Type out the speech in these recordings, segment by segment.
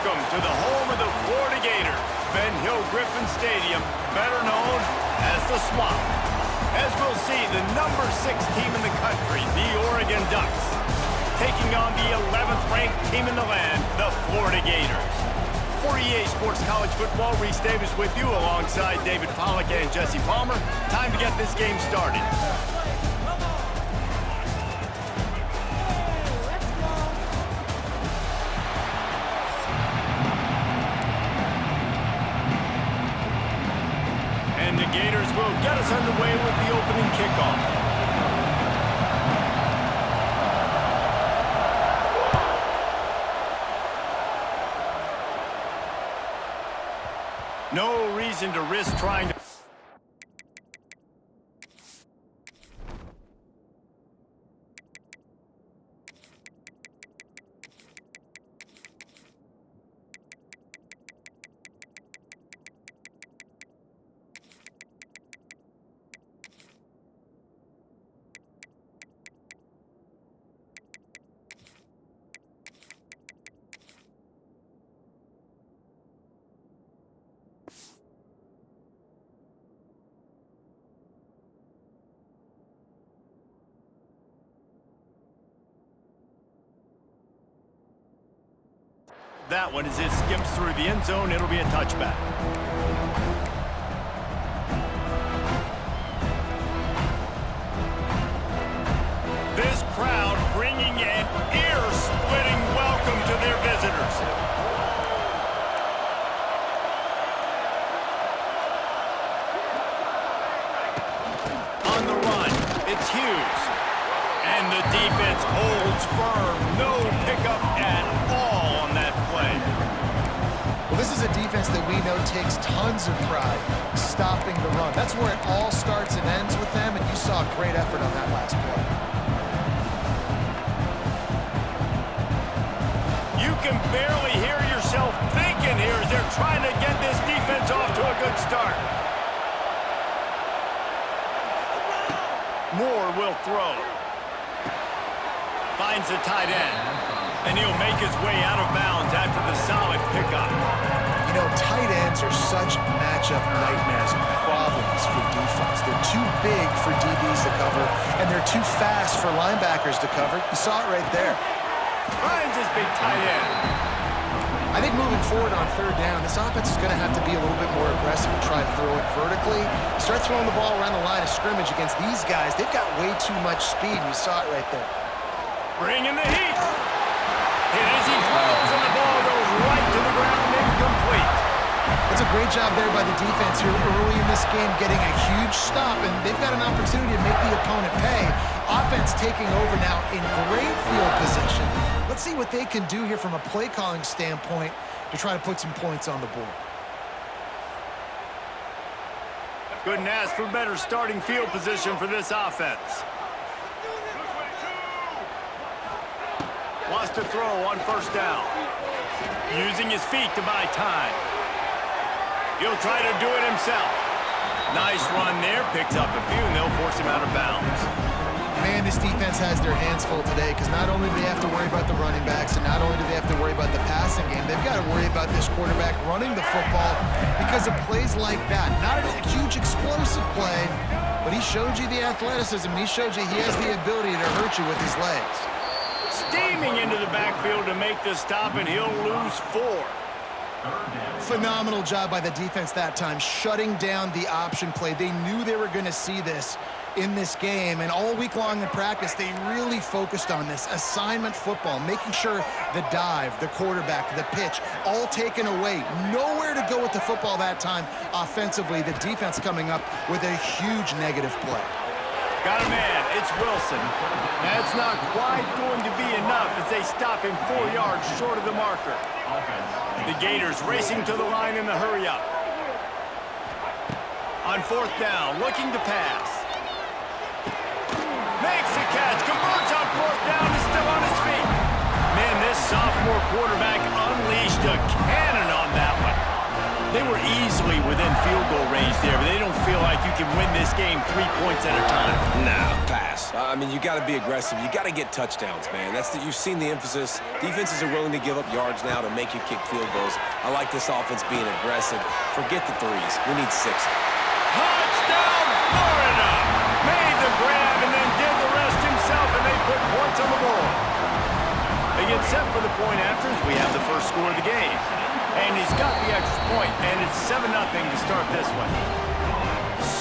welcome to the home of the Florida Gators, Ben Hill Griffin Stadium, better known as the Swamp. As we'll see, the number 6 team in the country, the Oregon Ducks, taking on the 11th ranked team in the land, the Florida Gators. For EA Sports College Football, Reese Davis with you alongside David Pollack and Jesse Palmer. Time to get this game started. And the Gators will get us underway with the opening kickoff. No reason to risk trying to... That one, as it skims through the end zone, it'll be a touchback. This crowd bringing an ear-splitting welcome to their visitors. On the run, it's Hughes. And the defense holds firm. No pickup at all on that play. Well, this is a defense that we know takes tons of pride stopping the run. That's where it all starts and ends with them, and you saw a great effort on that last play. You can barely hear yourself thinking here as they're trying to get this defense off to a good start. Moore will throw. Finds the tight end, and he'll make his way out of bounds after the solid pickup. You know, tight ends are such matchup nightmares and problems for defense. They're too big for DBs to cover, and they're too fast for linebackers to cover. You saw it right there. Finds his big tight end. I think moving forward on third down, this offense is going to have to be a little bit more aggressive and try to throw it vertically. Start throwing the ball around the line of scrimmage against these guys. They've got way too much speed, and you saw it right there. Bringing the heat. And as he throws, and the ball goes right to the ground, incomplete. It's a great job there by the defense here early in this game, getting a huge stop, and they've got an opportunity to make the opponent pay. Offense taking over now in great field position. Let's see what they can do here from a play-calling standpoint to try to put some points on the board. Couldn't ask for better starting field position for this offense. Wants to throw on first down. Using his feet to buy time. He'll try to do it himself. Nice run there. Picks up a few, and they'll force him out of bounds. Man, this defense has their hands full today because not only do they have to worry about the running backs and not only do they have to worry about the passing game, they've got to worry about this quarterback running the football because of plays like that. Not a huge explosive play, but he showed you the athleticism. He showed you he has the ability to hurt you with his legs. Steaming into the backfield to make the stop, and he'll lose 4. Phenomenal job by the defense that time, shutting down the option play. They knew they were going to see this in this game, and all week long in practice, they really focused on this assignment football, making sure the dive, the quarterback, the pitch, all taken away. Nowhere to go with the football that time offensively. The defense coming up with a huge negative play. Got a man. It's Wilson. That's not quite going to be enough as they stop him 4 yards short of the marker. The Gators racing to the line in the hurry-up. On fourth down, looking to pass. Makes the catch, converts on fourth down, is still on his feet. Man, this sophomore quarterback unleashed a cannon on that one. They were easily within field goal range there, but they don't feel like you can win this game 3 points at a time. Nah, pass. I mean, you got to be aggressive. You got to get touchdowns, man. You've seen the emphasis. Defenses are willing to give up yards now to make you kick field goals. I like this offense being aggressive. Forget the threes. We need 6. Touchdown, Florida! Made the grab and then did the rest himself, and they put points on the board. They get set for the point afters. We have the first score of the game. And he's got the extra point, and it's 7-0 to start this one.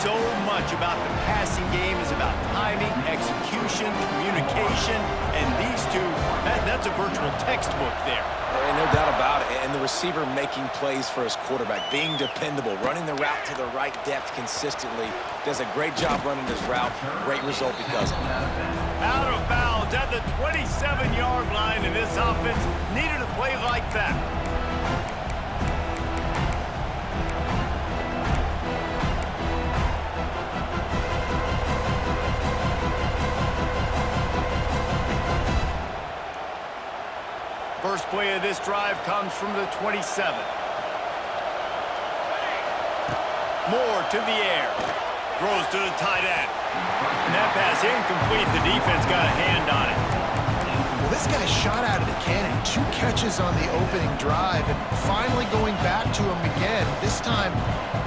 So much about the passing game is about timing, execution, communication, and these two, that's a virtual textbook there. No doubt about it. And the receiver making plays for his quarterback, being dependable, running the route to the right depth consistently. Does a great job running his route. Great result because of it. Out of bounds at the 27-yard line, and this offense needed a play like that. First play of this drive comes from the 27. Moore to the air. Throws to the tight end. And that pass incomplete. The defense got a hand on it. Well, this guy shot out of the cannon. 2 catches on the opening drive, and finally going back to him again. This time,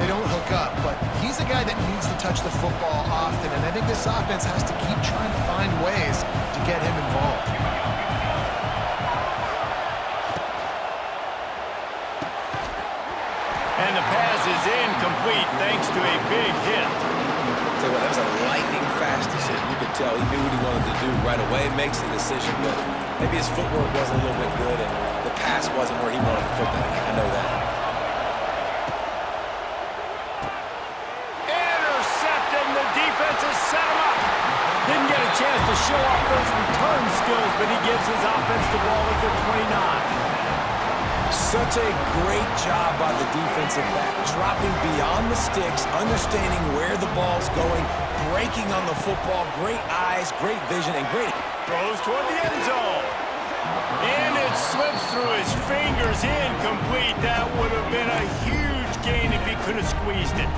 they don't hook up, but he's a guy that needs to touch the football often, and I think this offense has to keep trying to find ways to get him involved. And the pass is incomplete thanks to a big hit. Tell you what, that was a lightning-fast decision. You could tell he knew what he wanted to do right away. Makes the decision, but maybe his footwork wasn't a little bit good, and the pass wasn't where he wanted to put that. I know that. Intercepted, and the defense has set him up. Didn't get a chance to show off those return skills, but he gives his offense the ball at the 29. Such a great job by the defensive back, dropping beyond the sticks, understanding where the ball's going, breaking on the football, great eyes, great vision, and great... Throws toward the end zone. And it slips through his fingers, incomplete. That would have been a huge gain if he could have squeezed it.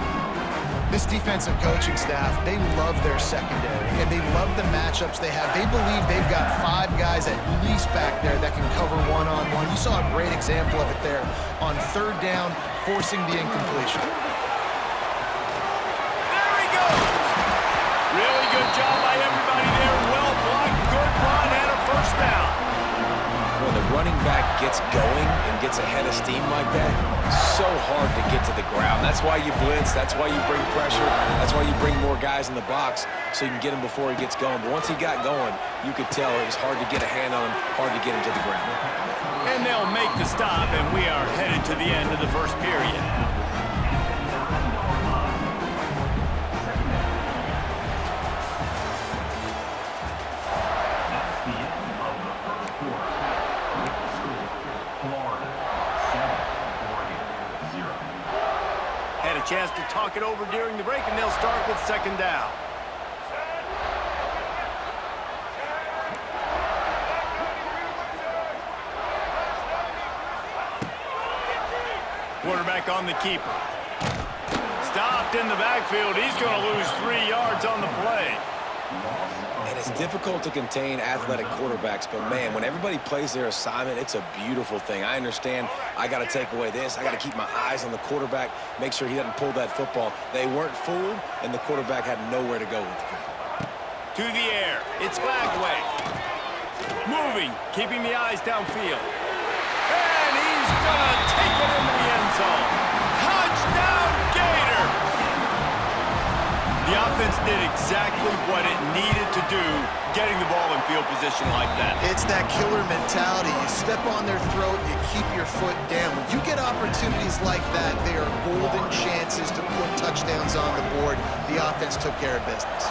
This defensive coaching staff, they love their secondary, and they love the matchups they have. They believe they've got 5 guys at least back there that can cover one-on-one. You saw a great example of it there on 3rd down, forcing the incompletion. There he goes! Really good job by everybody there. Well blocked, good run, and a first down. When the running back gets going and gets ahead of steam like that, so hard to get to the ground. That's why you blitz. That's why you bring pressure. That's why you bring more guys in the box so you can get him before he gets going. But once he got going, you could tell it was hard to get a hand on him, hard to get him to the ground. And they'll make the stop, and we are headed to the end of the first period. Chance to talk it over during the break, and they'll start with 2nd down. Quarterback on the keeper. Stopped in the backfield. He's going to lose 3 yards on the play. And it's difficult to contain athletic quarterbacks, but man, when everybody plays their assignment, it's a beautiful thing. I understand I got to take away this. I got to keep my eyes on the quarterback, make sure he doesn't pull that football. They weren't fooled, and the quarterback had nowhere to go with the football. To the air. It's Bagway. Moving, keeping the eyes downfield. And he's going to take it into the end zone. Touchdown, Gator! The offense did exactly what it needed to do, getting the ball in field position like that. It's that killer mentality. You step on their throat, you keep your foot down. When you get opportunities like that, they are golden chances to put touchdowns on the board. The offense took care of business.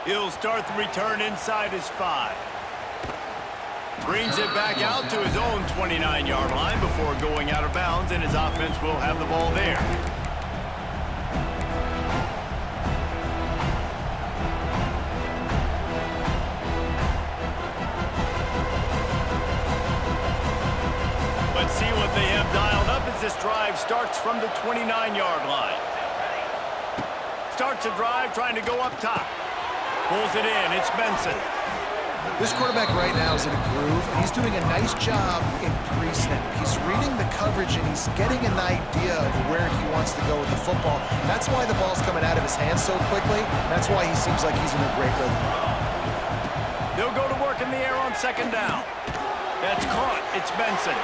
He'll start the return inside his 5. Brings it back out to his own 29-yard line before going out of bounds, and his offense will have the ball there. starts from the 29-yard line. Starts a drive trying to go up top. Pulls it in. It's Benson. This quarterback right now is in a groove. He's doing a nice job in pre-snap. He's reading the coverage, and he's getting an idea of where he wants to go with the football. That's why the ball's coming out of his hands so quickly. That's why he seems like he's in a great rhythm. They'll go to work in the air on second down. That's caught. It's Benson.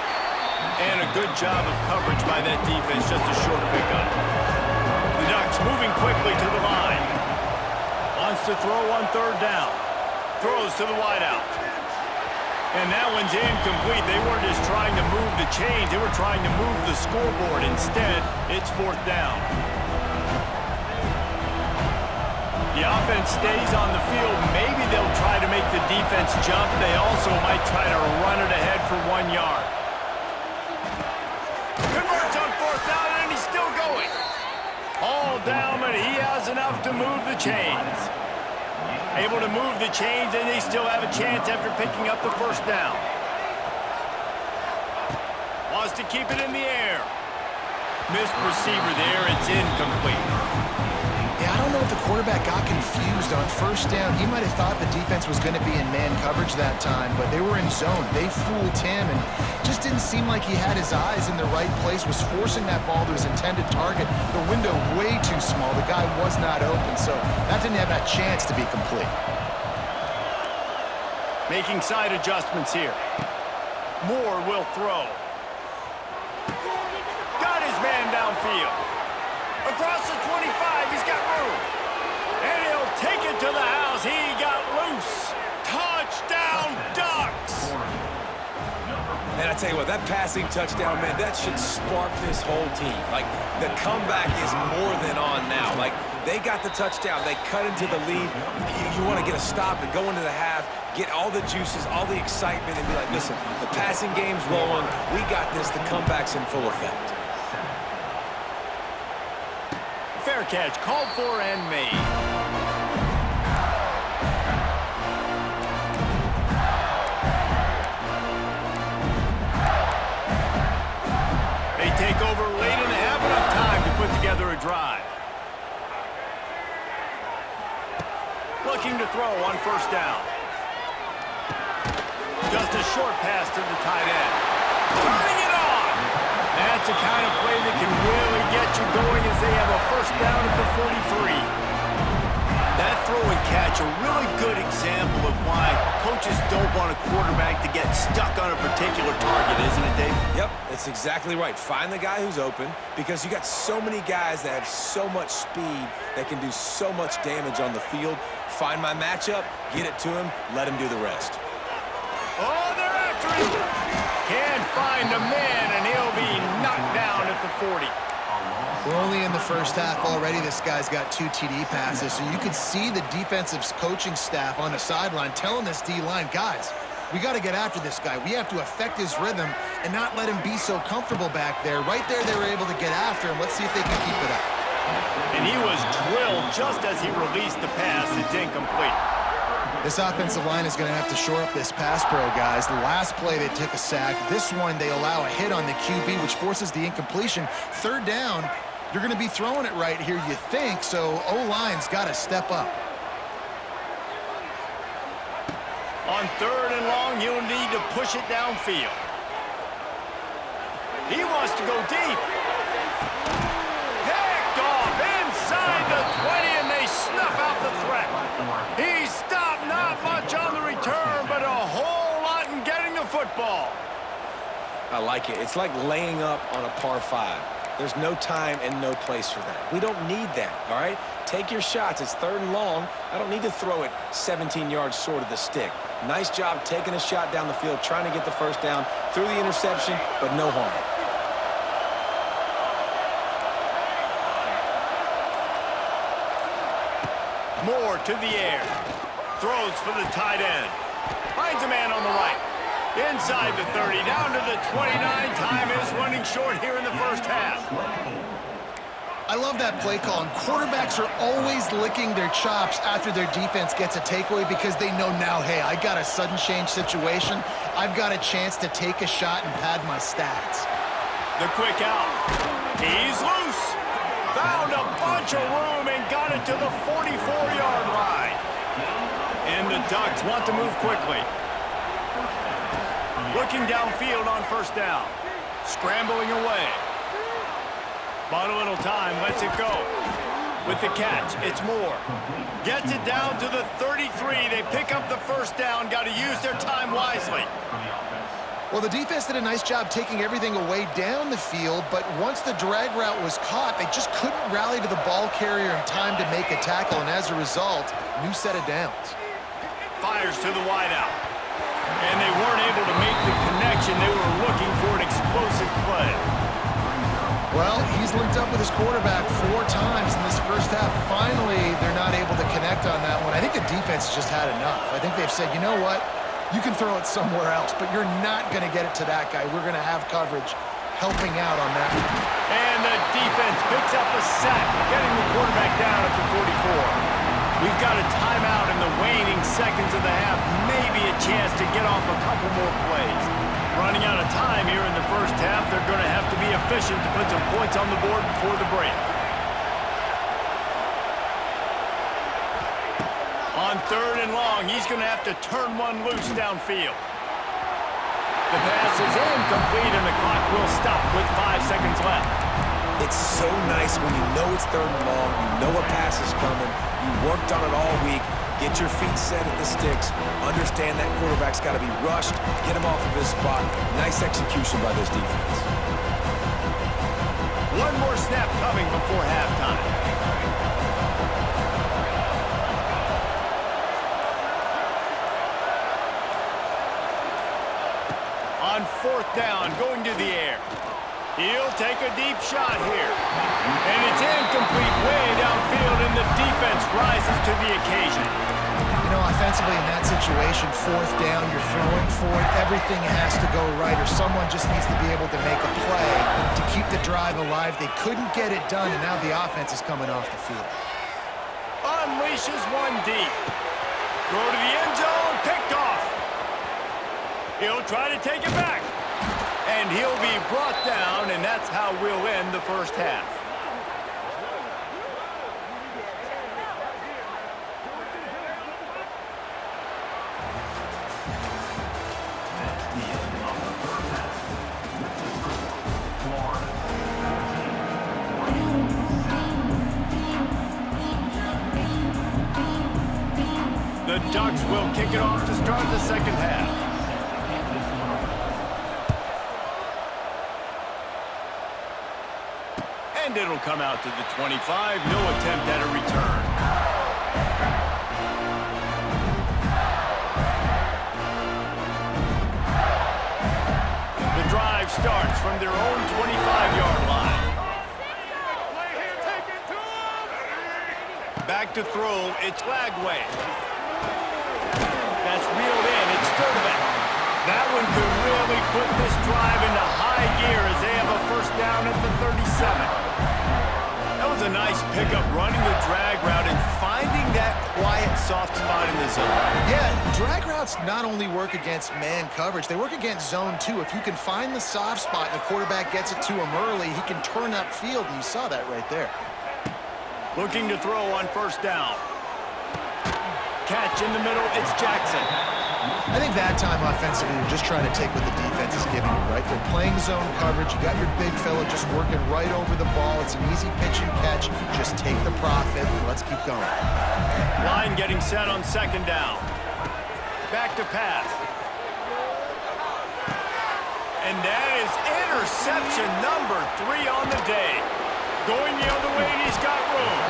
And a good job of coverage by that defense. Just a short pickup. The Ducks moving quickly to the line. Wants to throw on third down. Throws to the wideout. And that one's incomplete. They weren't just trying to move the chains. They were trying to move the scoreboard. Instead, it's fourth down. The offense stays on the field. Maybe they'll try to make the defense jump. They also might try to run it ahead for 1 yard. Converts on fourth down, and he's still going. All down, but he has enough to move the chains. Able to move the chains, and they still have a chance after picking up the first down. Wants to keep it in the air. Missed receiver there. It's incomplete. Yeah, I don't know if the quarterback got confused on first down. He might have thought the defense was going to be in man coverage that time, but they were in zone. They fooled him, and just didn't seem like he had his eyes in the right place, was forcing that ball to his intended target. The window way too small. The guy was not open, so that didn't have that chance to be complete. Making side adjustments here. Moore will throw. Got his man downfield. Across the 25, he's got room. And he'll take it to the house. He got loose. Touchdown, Ducks! And I tell you what, that passing touchdown, man, that should spark this whole team. Like, the comeback is more than on now. Like, they got the touchdown. They cut into the lead. You want to get a stop and go into the half, get all the juices, all the excitement, and be like, listen, the passing game's rolling. We got this. The comeback's in full effect. Fair catch, called for and made. They take over late and have enough time to put together a drive. Looking to throw on first down. Just a short pass to the tight end. Turning it on! That's the kind of play that can really get you going as they have a first down at the 43. That throw and catch, a really good example of why coaches don't want a quarterback to get stuck on a particular target, isn't it, Dave? Yep, that's exactly right. Find the guy who's open, because you got so many guys that have so much speed that can do so much damage on the field. Find my matchup, get it to him, let him do the rest. Oh, they're after him! Can't find a man, and he'll be knocked down at the 40. We're only in the first half already. This guy's got 2 TD passes, so you could see the defensive coaching staff on the sideline telling this D-line, guys, we got to get after this guy. We have to affect his rhythm and not let him be so comfortable back there. Right there, they were able to get after him. Let's see if they can keep it up. And he was drilled just as he released the pass. It's incomplete. This offensive line is going to have to shore up this pass pro, guys. The last play, they took a sack. This one, they allow a hit on the QB, which forces the incompletion. Third down, you're going to be throwing it right here, you think, so O-line's got to step up. On third and long, he'll need to push it downfield. He wants to go deep. Picked off inside the 20, and they snuff out the threat. He stopped, not much on the return, but a whole lot in getting the football. I like it. It's like laying up on a par 5. There's no time and no place for that. We don't need that, all right? Take your shots. It's third and long. I don't need to throw it 17 yards short of the stick. Nice job taking a shot down the field, trying to get the first down, threw the interception, but no harm. Moore to the air. Throws for the tight end. Finds a man on the right. Inside the 30, down to the 29. Time is running short here in the first half. I love that play call, and quarterbacks are always licking their chops after their defense gets a takeaway because they know now, hey, I got a sudden change situation. I've got a chance to take a shot and pad my stats. The quick out. He's loose. Found a bunch of room and got it to the 44-yard line. And the Ducks want to move quickly. Looking downfield on first down. Scrambling away. Bought a little time, lets it go. With the catch, it's Moore. Gets it down to the 33. They pick up the first down. Got to use their time wisely. Well, the defense did a nice job taking everything away down the field, but once the drag route was caught, they just couldn't rally to the ball carrier in time to make a tackle, and as a result, new set of downs. Fires to the wideout. And they weren't able to make the connection. They were looking for an explosive play. Well, he's linked up with his quarterback 4 times in this first half. Finally, they're not able to connect on that one. I think the defense just had enough. I think they've said, you know what? You can throw it somewhere else, but you're not going to get it to that guy. We're going to have coverage helping out on that one. And the defense picks up a sack, getting the quarterback down at the 44. We've got a timeout in the waning seconds of the half. Maybe a chance to get off a couple more plays. Running out of time here in the first half. They're going to have to be efficient to put some points on the board before the break. On 3rd and long, he's going to have to turn one loose downfield. The pass is incomplete, and the clock will stop with 5 seconds left. It's so nice when you know it's 3rd and long, you know a pass is coming, you worked on it all week, get your feet set at the sticks, understand that quarterback's got to be rushed, get him off of his spot. Nice execution by this defense. One more snap coming before halftime. On 4th down, going to the air. He'll take a deep shot here. And it's incomplete way downfield, and the defense rises to the occasion. You know, offensively in that situation, 4th down, you're throwing for it. Everything has to go right, or someone just needs to be able to make a play to keep the drive alive. They couldn't get it done, and now the offense is coming off the field. Unleashes one deep. Throw to the end zone, picked off. He'll try to take it back. And he'll be brought down, and that's how we'll end the first half. The Ducks will kick it off to start the second half. And it'll come out to the 25. No attempt at a return. The drive starts from their own 25-yard line. Back to throw. It's Lagway. That's reeled in. It's Sturdivant. That one could really put this drive into high gear as they have a first down at the 37. That was a nice pickup, running the drag route and finding that quiet, soft spot in the zone. Yeah, drag routes not only work against man coverage, they work against zone too. If you can find the soft spot and the quarterback gets it to him early, he can turn upfield, and you saw that right there. Looking to throw on first down. Catch in the middle, it's Jackson. I think that time offensively, you're just trying to take what the defense is giving you, right? They're playing zone coverage. You got your big fella just working right over the ball. It's an easy pitch and catch. Just take the profit, and let's keep going. Line getting set on second down. Back to pass. And that is interception number 3 on the day. Going the other way, and he's got room.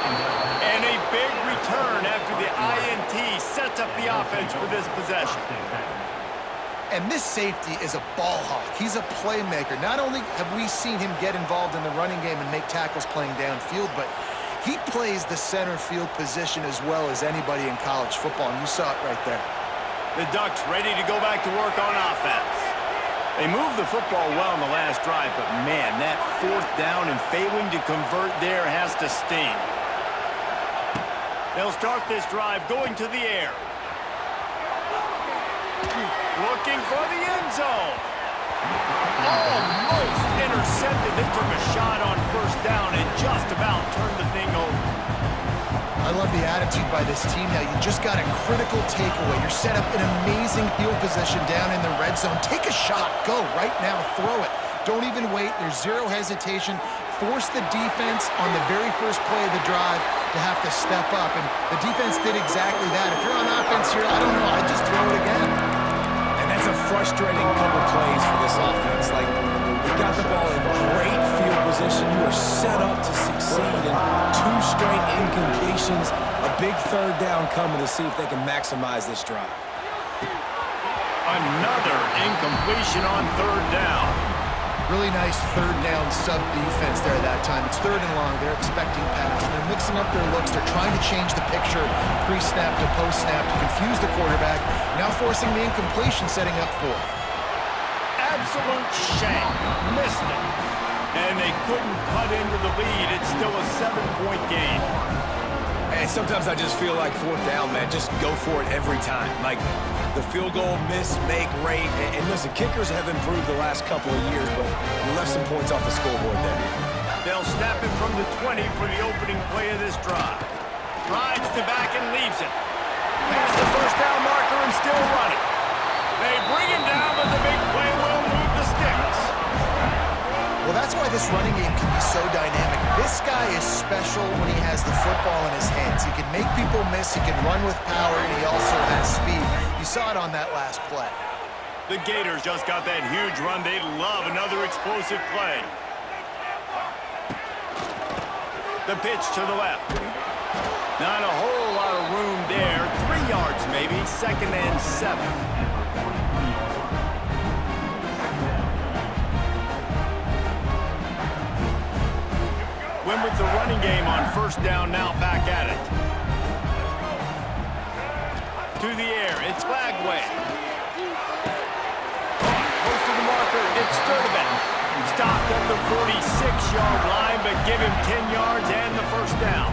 And a big return after the INT sets up the offense for this possession. And this safety is a ball hawk. He's a playmaker. Not only have we seen him get involved in the running game and make tackles playing downfield, but he plays the center field position as well as anybody in college football, and you saw it right there. The Ducks ready to go back to work on offense. They moved the football well in the last drive, but man, that 4th down and failing to convert there has to sting. They'll start this drive going to the air. Looking for the end zone. Almost intercepted. They took a shot on first down and just about turned the thing over. I love the attitude by this team now. You just got a critical takeaway. You're set up in amazing field position down in the red zone. Take a shot. Go right now. Throw it. Don't even wait. There's zero hesitation. Force the defense on the very first play of the drive to have to step up. And the defense did exactly that. If you're on offense here, I don't know. I'd just throw it again. And that's a frustrating couple plays for this offense. Like, you got the ball in great field position. You are set up to succeed, and 2 straight incompletions. A big third down coming to see if they can maximize this drive. Another incompletion on third down. Really nice third down sub-defense there that time. It's 3rd and long. They're expecting pass. And they're mixing up their looks. They're trying to change the picture pre-snap to post-snap to confuse the quarterback. Now forcing the incompletion, setting up 4th. Absolute shank. Missed it. And they couldn't cut into the lead. It's still a 7-point game. And sometimes I just feel like 4th down, man. Just go for it every time. Like, the field goal, miss, make, rate. And listen, kickers have improved the last couple of years, but we left some points off the scoreboard there. They'll snap it from the 20 for the opening play of this drive. Rides to back and leaves it. Past the first down marker and still running. They bring him down, but the big play will move the sticks. Well, that's why this running game can be so dynamic. This guy is special when he has the football in his hands. He can make people miss, he can run with power, and he also has speed. You saw it on that last play. The Gators just got that huge run. They love another explosive play. The pitch to the left. Not a whole lot of room there. 3 yards maybe, 2nd and 7. Win with the running game on first down, now back at it. To the air, it's Lagway. Close to the marker, it's Sturdivant. Stopped at the 46-yard line, but give him 10 yards and the first down.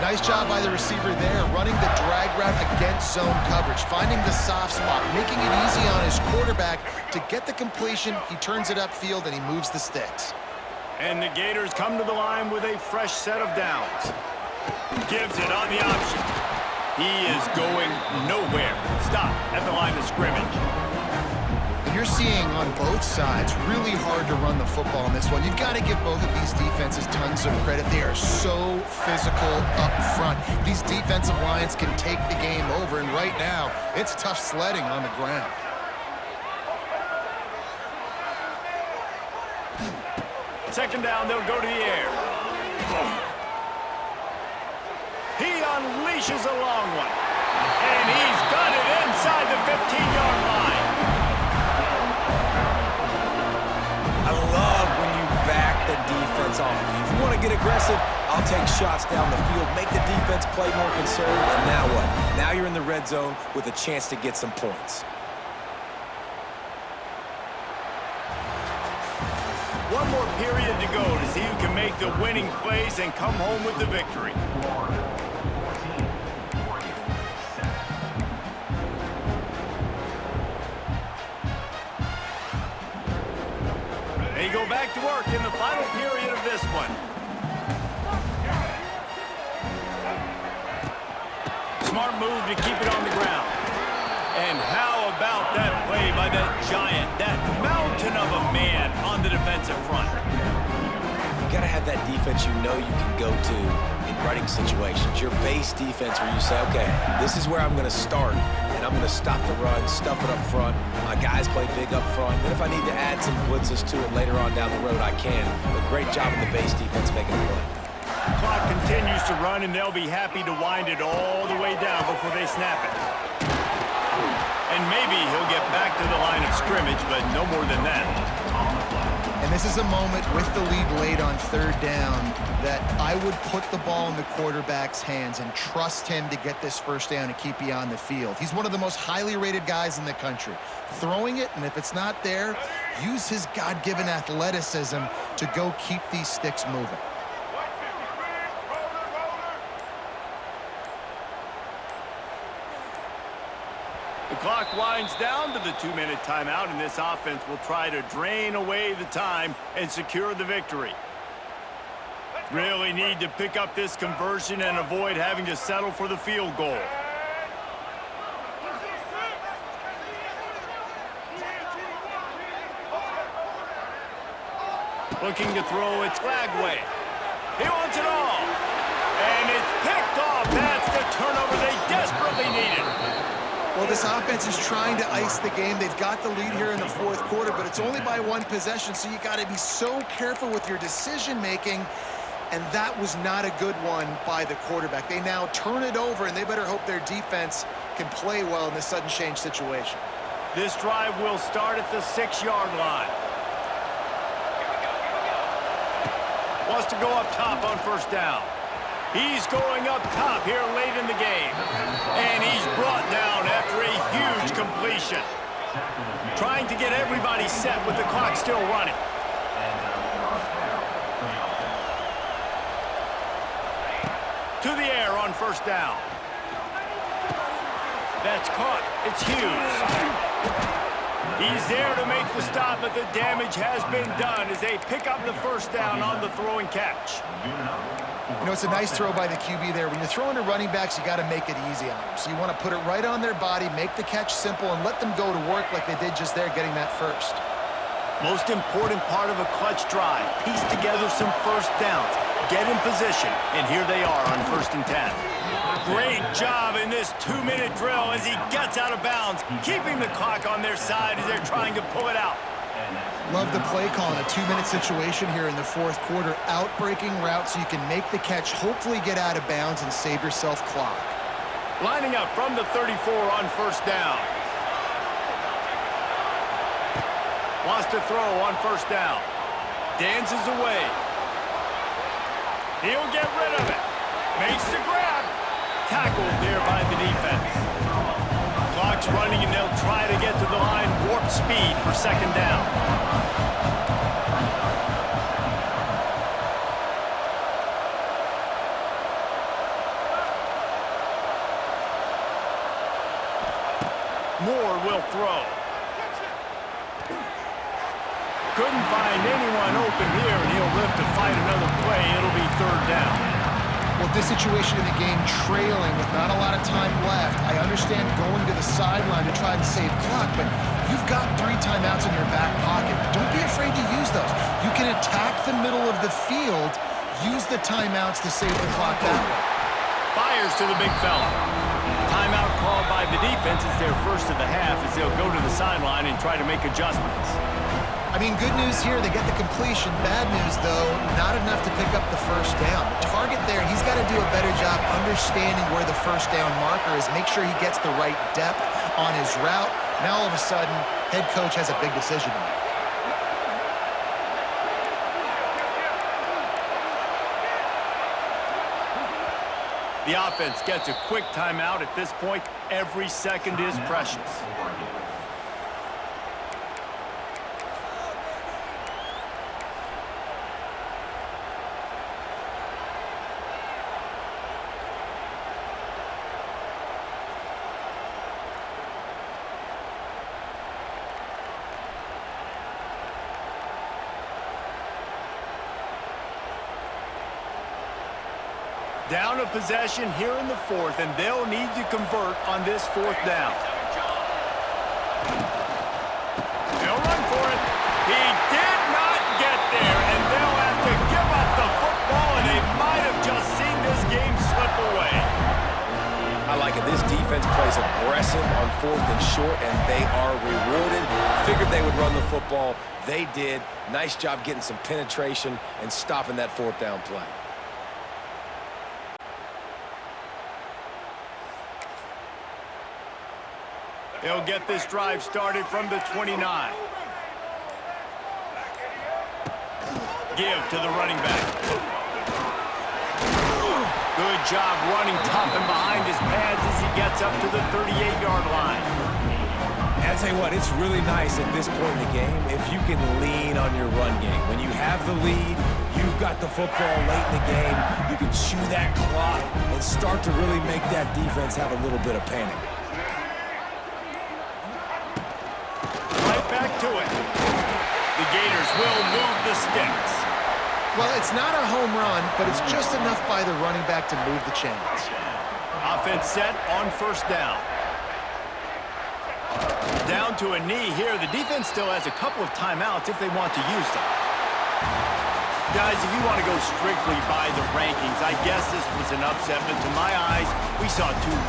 Nice job by the receiver there, running the drag route against zone coverage, finding the soft spot, making it easy on his quarterback to get the completion. He turns it upfield, and he moves the sticks. And the Gators come to the line with a fresh set of downs. Gives it on the option. He is going nowhere. Stop at the line of scrimmage. And you're seeing on both sides, really hard to run the football in this one. You've got to give both of these defenses tons of credit. They are so physical up front. These defensive lines can take the game over, and right now, it's tough sledding on the ground. Second down, they'll go to the air. He unleashes a long one. And he's got it inside the 15-yard line. I love when you back the defense off. If you want to get aggressive, I'll take shots down the field, make the defense play more conservative, and now what? Now you're in the red zone with a chance to get some points. One more period to go to see who can make the winning plays and come home with the victory. They go back to work in the final period of this one. Smart move to keep it on the ground. And how about that play by that giant, that mountain of a man on the defensive front? You got to have that defense you know you can go to in running situations. Your base defense where you say, okay, this is where I'm going to start, and I'm going to stop the run, stuff it up front. My guys play big up front. Then if I need to add some blitzes to it later on down the road, I can. But great job in the base defense making a play. Clock continues to run, and they'll be happy to wind it all the way down before they snap it. And maybe he'll get back to the line of scrimmage, but no more than that. And this is a moment with the lead late on third down that I would put the ball in the quarterback's hands and trust him to get this first down and keep you on the field. He's one of the most highly rated guys in the country. Throwing it, and if it's not there, use his God-given athleticism to go keep these sticks moving. The clock winds down to the 2-minute timeout, and this offense will try to drain away the time and secure the victory. Really need to pick up this conversion and avoid having to settle for the field goal. Looking to throw, it's Lagway. He wants it all. And it's picked off. That's the turnover they desperately needed. Well, this offense is trying to ice the game. They've got the lead here in the fourth quarter, but it's only by one possession, so you got to be so careful with your decision-making, and that was not a good one by the quarterback. They now turn it over, and they better hope their defense can play well in this sudden change situation. This drive will start at the 6-yard line. Wants to go up top on first down. He's going up top here late in the game. And he's brought down after a huge completion. Trying to get everybody set with the clock still running. To the air on first down. That's caught. It's Hughes. He's there to make the stop, but the damage has been done as they pick up the first down on the throw and catch. You know, it's a nice throw by the QB there. When you're throwing to running backs, you got to make it easy on them. So you want to put it right on their body, make the catch simple, and let them go to work like they did just there, getting that first. Most important part of a clutch drive, piece together some first downs, get in position, and here they are on 1st and 10. Great job in this 2-minute drill as he gets out of bounds, keeping the clock on their side as they're trying to pull it out. Love the play call in a 2-minute situation here in the fourth quarter. Out-breaking route so you can make the catch, hopefully get out of bounds, and save yourself clock. Lining up from the 34 on first down. Wants to throw on first down. Dances away. He'll get rid of it. Makes the grab. Tackled there by the defense. Clock's running, and they'll try to get to the line warp speed for second down. Moore will throw. Couldn't find anyone open here, and he'll live to fight another play. It'll be third down. Well, this situation in the game, trailing with not a lot of time left, I understand going to the sideline to try and save clock, but you've got 3 timeouts in your back pocket. Don't be afraid to use those. You can attack the middle of the field, use the timeouts to save the clock that way. Fires to the big fella. Timeout called by the defense is their first of the half as they'll go to the sideline and try to make adjustments. I mean, good news here, they get the completion. Bad news, though, not enough to pick up the first down. The target there, he's got to do a better job understanding where the first down marker is, make sure he gets the right depth on his route. Now, all of a sudden, head coach has a big decision to make. The offense gets a quick timeout at this point. Every second is precious. Down a possession here in the fourth, and they'll need to convert on this fourth down. They'll run for it. He did not get there, and they'll have to give up the football, and they might have just seen this game slip away. I like it. This defense plays aggressive on 4th and short, and they are rewarded. Figured they would run the football. They did. Nice job getting some penetration and stopping that 4th down play. They'll get this drive started from the 29. Give to the running back. Good job running tough and behind his pads as he gets up to the 38-yard line. And I'll tell you what, it's really nice at this point in the game if you can lean on your run game. When you have the lead, you've got the football late in the game, you can chew that clock and start to really make that defense have a little bit of panic. to it. The Gators will move the sticks. Well, it's not a home run, but it's just enough by the running back to move the chains. Offense set on first down. Down to a knee here. The defense still has a couple of timeouts if they want to use them. Guys, if you want to go strictly by the rankings, I guess this was an upset, but to my eyes, we saw two